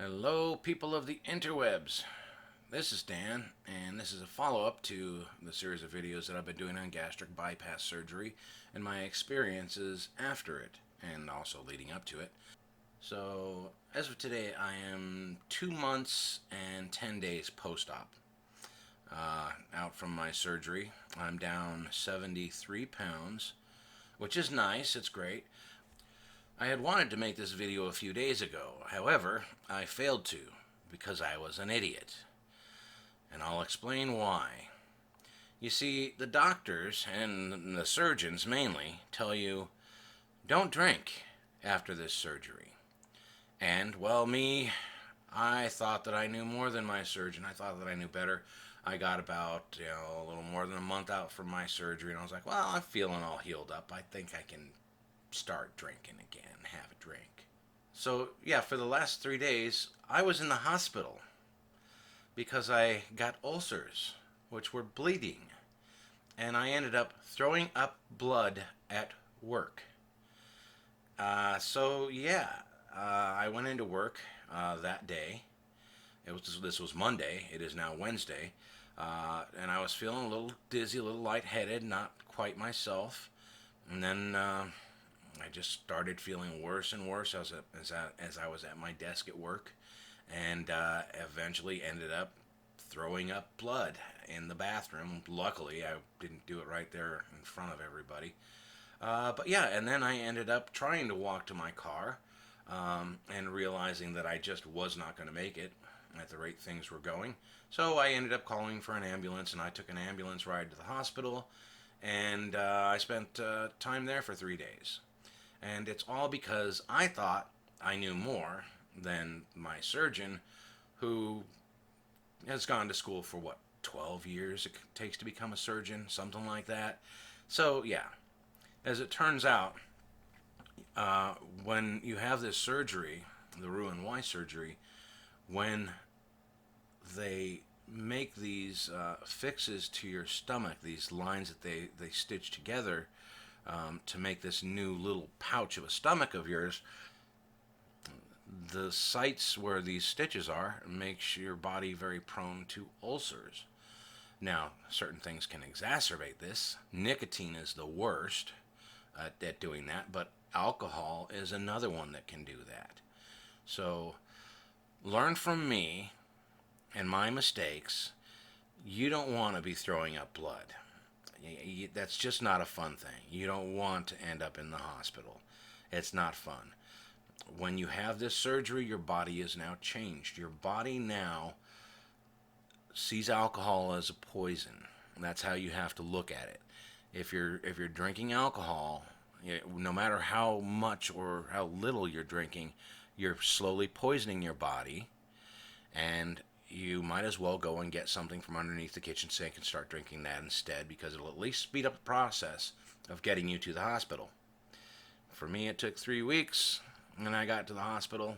Hello, people of the interwebs. This is Dan, and this is a follow up to the series of videos that I've been doing on gastric bypass surgery and my experiences after it, and also leading up to it. So, as of today, I am 2 months and 10 days post op. Out from my surgery. I'm down 73 pounds, which is nice, it's great. I had wanted to make this video a few days ago. However, I failed to because I was an idiot. And I'll explain why. You see, the doctors, and the surgeons mainly, tell you, don't drink after this surgery. And, well, I thought that I knew more than my surgeon. I thought that I knew better. I got about, a little more than a month out from my surgery, and I was like, well, I'm feeling all healed up. I think I can start drinking again, have a drink. So, yeah, for the last 3 days, I was in the hospital because I got ulcers, which were bleeding. And I ended up throwing up blood at work. I went into work that day. This was Monday. It is now Wednesday. And I was feeling a little dizzy, a little lightheaded, not quite myself. And then I just started feeling worse and worse as I was at my desk at work, and eventually ended up throwing up blood in the bathroom. Luckily, I didn't do it right there in front of everybody. But yeah, and then I ended up trying to walk to my car and realizing that I just was not going to make it at the rate things were going. So I ended up calling for an ambulance, and I took an ambulance ride to the hospital, and I spent time there for 3 days. And it's all because I thought I knew more than my surgeon, who has gone to school for 12 years it takes to become a surgeon, something like that. So, yeah, as it turns out, when you have this surgery, the Roux-en-Y surgery, when they make these fixes to your stomach, these lines that they stitch together to make this new little pouch of a stomach of yours, the sites where these stitches are makes your body very prone to ulcers. Now, certain things can exacerbate this. Nicotine is the worst at doing that, but alcohol is another one that can do that. So, learn from me and my mistakes. You don't want to be throwing up blood. That's just not a fun thing. You don't want to end up in the hospital. It's not fun. When you have this surgery, your body is now changed. Your body now sees alcohol as a poison. That's how you have to look at it. If you're drinking alcohol, no matter how much or how little you're drinking, you're slowly poisoning your body, and you might as well go and get something from underneath the kitchen sink and start drinking that instead, because it'll at least speed up the process of getting you to the hospital. For me, it took 3 weeks, and I got to the hospital,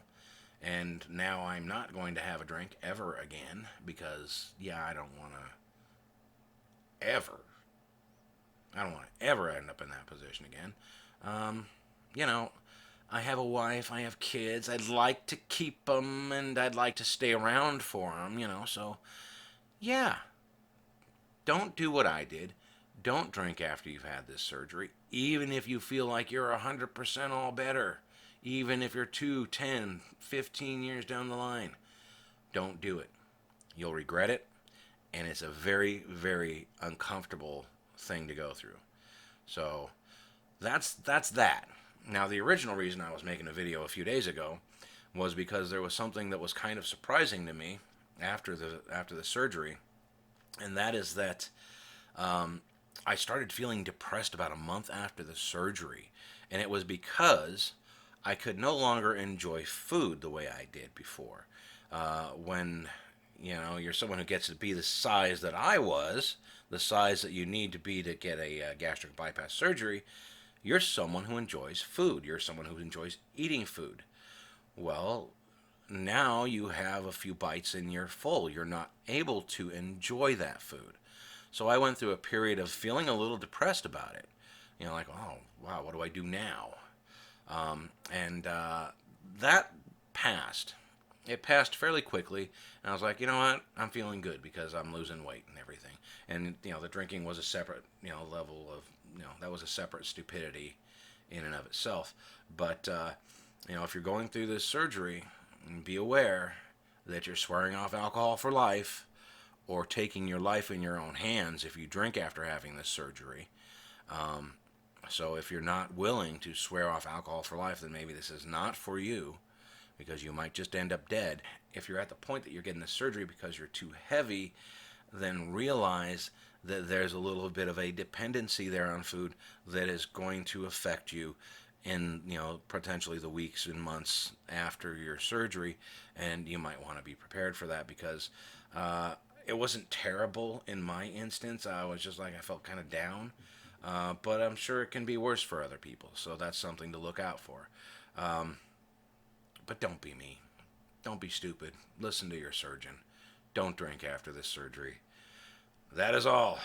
and now I'm not going to have a drink ever again, because, I don't want to ever end up in that position again. You know, I have a wife, I have kids, I'd like to keep them, and I'd like to stay around for them, so, yeah. Don't do what I did. Don't drink after you've had this surgery, even if you feel like you're 100% all better, even if you're 2, 10, 15 years down the line. Don't do it. You'll regret it, and it's a very, very uncomfortable thing to go through. So, that's that. Now, the original reason I was making a video a few days ago was because there was something that was kind of surprising to me after the surgery, and that is that I started feeling depressed about a month after the surgery, and it was because I could no longer enjoy food the way I did before. When you're someone who gets to be the size that I was, the size that you need to be to get a gastric bypass surgery, you're someone who enjoys food. You're someone who enjoys eating food. Well, now you have a few bites and you're full. You're not able to enjoy that food. So I went through a period of feeling a little depressed about it. Like, oh, wow, what do I do now? And that passed. It passed fairly quickly, and I was like, you know what? I'm feeling good because I'm losing weight and everything. And the drinking was a separate level of that was a separate stupidity in and of itself. But if you're going through this surgery, be aware that you're swearing off alcohol for life or taking your life in your own hands if you drink after having this surgery. So if you're not willing to swear off alcohol for life, then maybe this is not for you because you might just end up dead. If you're at the point that you're getting the surgery because you're too heavy, then realize that there's a little bit of a dependency there on food that is going to affect you in potentially the weeks and months after your surgery, and you might want to be prepared for that because it wasn't terrible in my instance. I was just like I felt kind of down, but I'm sure it can be worse for other people, so that's something to look out for. Um, but don't be me. Don't be stupid. Listen to your surgeon. Don't drink after this surgery. That is all.